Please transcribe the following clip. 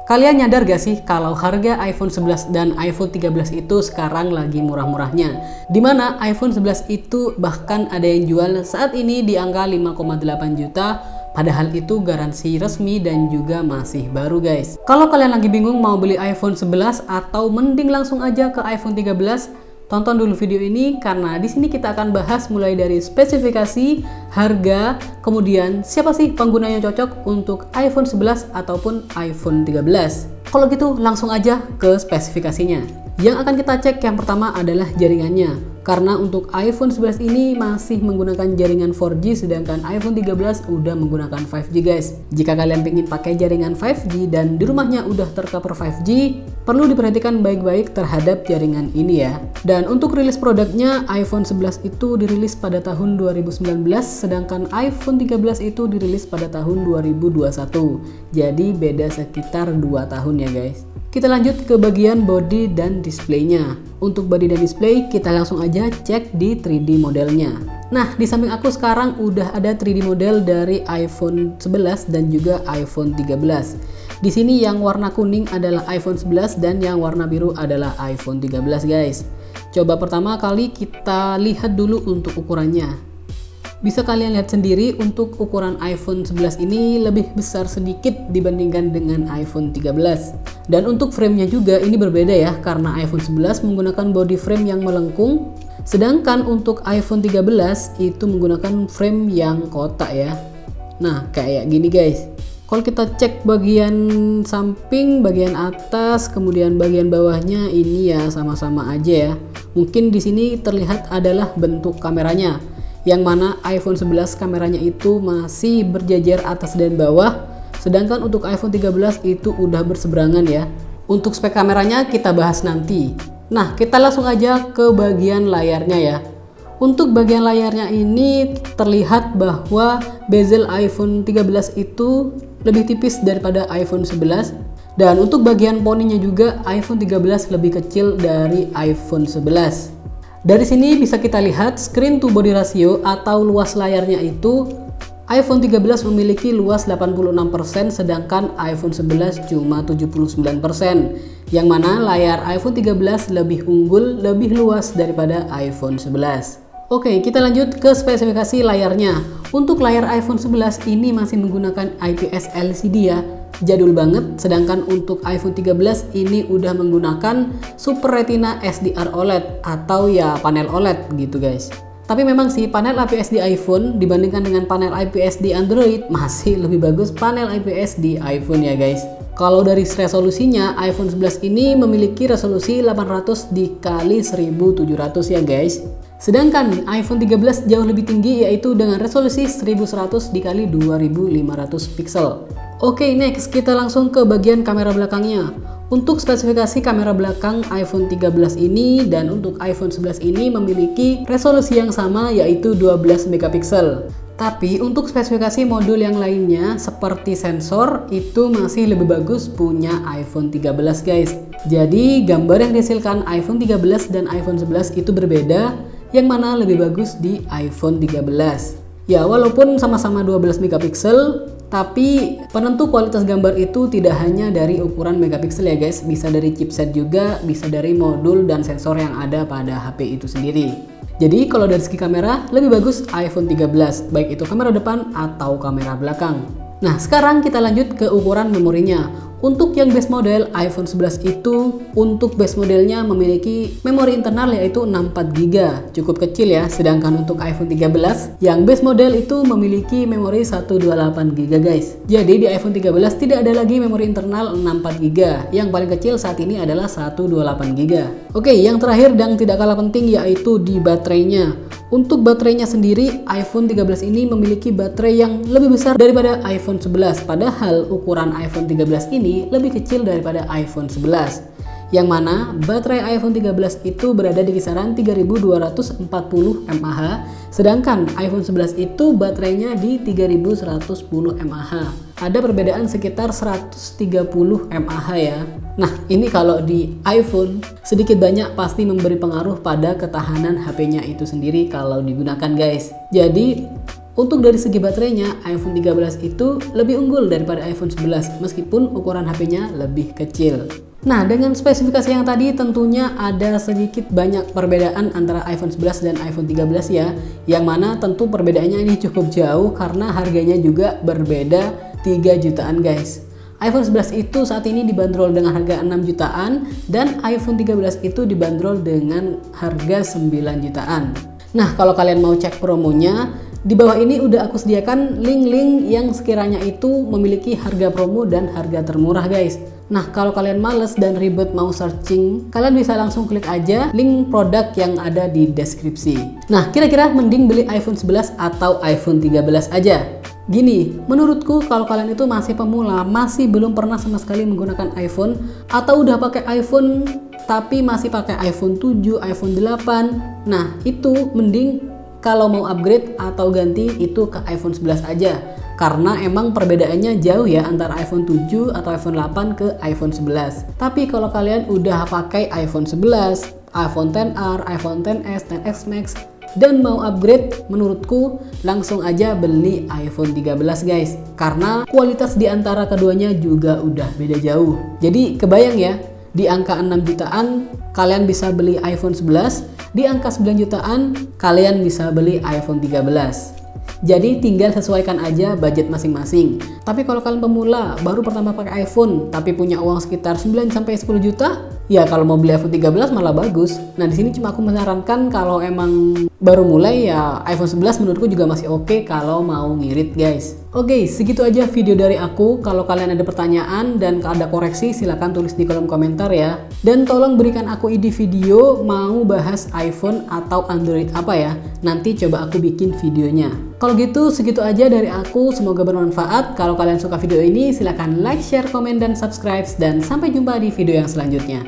Kalian nyadar gak sih kalau harga iPhone 11 dan iPhone 13 itu sekarang lagi murah-murahnya? Dimana iPhone 11 itu bahkan ada yang jual saat ini di angka 5,8 juta, padahal itu garansi resmi dan juga masih baru guys. Kalau kalian lagi bingung mau beli iPhone 11 atau mending langsung aja ke iPhone 13, tonton dulu video ini karena di sini kita akan bahas mulai dari spesifikasi, harga, kemudian siapa sih pengguna yang cocok untuk iPhone 11 ataupun iPhone 13. Kalau gitu langsung aja ke spesifikasinya. Yang akan kita cek yang pertama adalah jaringannya. Karena untuk iPhone 11 ini masih menggunakan jaringan 4G sedangkan iPhone 13 udah menggunakan 5G guys. Jika kalian pengen pakai jaringan 5G dan di rumahnya udah tercover 5G, perlu diperhatikan baik-baik terhadap jaringan ini ya. Dan untuk rilis produknya, iPhone 11 itu dirilis pada tahun 2019 sedangkan iPhone 13 itu dirilis pada tahun 2021. Jadi beda sekitar 2 tahun ya guys. Kita lanjut ke bagian body dan displaynya. Untuk body dan display kita langsung aja cek di 3D modelnya. Nah, di samping aku sekarang udah ada 3D model dari iPhone 11 dan juga iPhone 13. Di sini yang warna kuning adalah iPhone 11 dan yang warna biru adalah iPhone 13 guys. Coba pertama kali kita lihat dulu untuk ukurannya. Bisa kalian lihat sendiri untuk ukuran iPhone 11 ini lebih besar sedikit dibandingkan dengan iPhone 13. Dan untuk framenya juga ini berbeda ya, karena iPhone 11 menggunakan body frame yang melengkung, sedangkan untuk iPhone 13 itu menggunakan frame yang kotak ya. Nah, kayak gini guys. Kalau kita cek bagian samping, bagian atas, kemudian bagian bawahnya ini ya sama-sama aja ya. Mungkin di sini terlihat adalah bentuk kameranya, yang mana iPhone 11 kameranya itu masih berjajar atas dan bawah, sedangkan untuk iPhone 13 itu udah berseberangan ya. Untuk spek kameranya kita bahas nanti. Nah, kita langsung aja ke bagian layarnya ya. Untuk bagian layarnya ini terlihat bahwa bezel iPhone 13 itu lebih tipis daripada iPhone 11, dan untuk bagian poninya juga iPhone 13 lebih kecil dari iPhone 11. Dari sini bisa kita lihat screen to body ratio atau luas layarnya itu iPhone 13 memiliki luas 86% sedangkan iPhone 11 cuma 79%. Yang mana layar iPhone 13 lebih unggul, lebih luas daripada iPhone 11. Oke, kita lanjut ke spesifikasi layarnya. Untuk layar iPhone 11 ini masih menggunakan IPS LCD ya. Jadul banget, sedangkan untuk iPhone 13 ini udah menggunakan Super Retina SDR OLED atau ya panel OLED gitu guys. Tapi memang sih panel IPS di iPhone dibandingkan dengan panel IPS di Android masih lebih bagus panel IPS di iPhone ya guys. Kalau dari resolusinya iPhone 11 ini memiliki resolusi 800 dikali 1700 ya guys. Sedangkan iPhone 13 jauh lebih tinggi yaitu dengan resolusi 1100 dikali 2500 pixel. Oke, next kita langsung ke bagian kamera belakangnya. Untuk spesifikasi kamera belakang iPhone 13 ini dan untuk iPhone 11 ini memiliki resolusi yang sama yaitu 12 megapiksel. Tapi untuk spesifikasi modul yang lainnya seperti sensor itu masih lebih bagus punya iPhone 13 guys. Jadi gambar yang dihasilkan iPhone 13 dan iPhone 11 itu berbeda, yang mana lebih bagus di iPhone 13. Ya, walaupun sama-sama 12 megapiksel, tapi penentu kualitas gambar itu tidak hanya dari ukuran megapiksel ya guys, bisa dari chipset juga, bisa dari modul dan sensor yang ada pada HP itu sendiri. Jadi kalau dari segi kamera lebih bagus iPhone 13, baik itu kamera depan atau kamera belakang. Nah, sekarang kita lanjut ke ukuran memorinya. Untuk yang base model iPhone 11 itu, untuk base modelnya memiliki memori internal yaitu 64GB, cukup kecil ya. Sedangkan untuk iPhone 13 yang base model itu memiliki memori 128GB guys. Jadi di iPhone 13 tidak ada lagi memori internal 64GB, yang paling kecil saat ini adalah 128GB. Oke, yang terakhir dan tidak kalah penting yaitu di baterainya. Untuk baterainya sendiri, iPhone 13 ini memiliki baterai yang lebih besar daripada iPhone 11, padahal ukuran iPhone 13 ini lebih kecil daripada iPhone 11. Yang mana baterai iPhone 13 itu berada di kisaran 3240 mAh, sedangkan iPhone 11 itu baterainya di 3110 mAh. Ada perbedaan sekitar 130 mAh ya. Nah, ini kalau di iPhone sedikit banyak pasti memberi pengaruh pada ketahanan HP-nya itu sendiri kalau digunakan guys. Jadi Untuk dari segi baterainya, iPhone 13 itu lebih unggul daripada iPhone 11 meskipun ukuran HP-nya lebih kecil. Nah, dengan spesifikasi yang tadi tentunya ada sedikit banyak perbedaan antara iPhone 11 dan iPhone 13 ya. Yang mana tentu perbedaannya ini cukup jauh karena harganya juga berbeda 3 jutaan guys. iPhone 11 itu saat ini dibanderol dengan harga 6 jutaan dan iPhone 13 itu dibanderol dengan harga 9 jutaan. Nah, kalau kalian mau cek promonya, di bawah ini udah aku sediakan link-link yang sekiranya itu memiliki harga promo dan harga termurah guys. Nah, kalau kalian males dan ribet mau searching, kalian bisa langsung klik aja link produk yang ada di deskripsi. Nah, kira-kira mending beli iPhone 11 atau iPhone 13 aja? Gini, menurutku kalau kalian itu masih pemula, masih belum pernah sama sekali menggunakan iPhone, atau udah pakai iPhone tapi masih pakai iPhone 7, iPhone 8, nah itu mending kalau mau upgrade atau ganti itu ke iPhone 11 aja. Karena emang perbedaannya jauh ya antara iPhone 7 atau iPhone 8 ke iPhone 11. Tapi kalau kalian udah pakai iPhone 11, iPhone XR, iPhone XS, XS Max, dan mau upgrade, menurutku langsung aja beli iPhone 13 guys. Karena kualitas di antara keduanya juga udah beda jauh. Jadi kebayang ya, di angka 6 jutaan kalian bisa beli iPhone 11, di angka 9 jutaan kalian bisa beli iPhone 13. Jadi tinggal sesuaikan aja budget masing-masing. Tapi kalau kalian pemula, baru pertama pakai iPhone, tapi punya uang sekitar 9-10 juta, ya kalau mau beli iPhone 13 malah bagus. Nah, di sini cuma aku menyarankan kalau emang baru mulai ya iPhone 11 menurutku juga masih oke kalau mau ngirit guys. Oke, segitu aja video dari aku. Kalau kalian ada pertanyaan dan ada koreksi silahkan tulis di kolom komentar ya. Dan tolong berikan aku ide video mau bahas iPhone atau Android apa ya. Nanti coba aku bikin videonya. Kalau gitu segitu aja dari aku. Semoga bermanfaat. Kalau kalian suka video ini silahkan like, share, komen, dan subscribe. Dan sampai jumpa di video yang selanjutnya.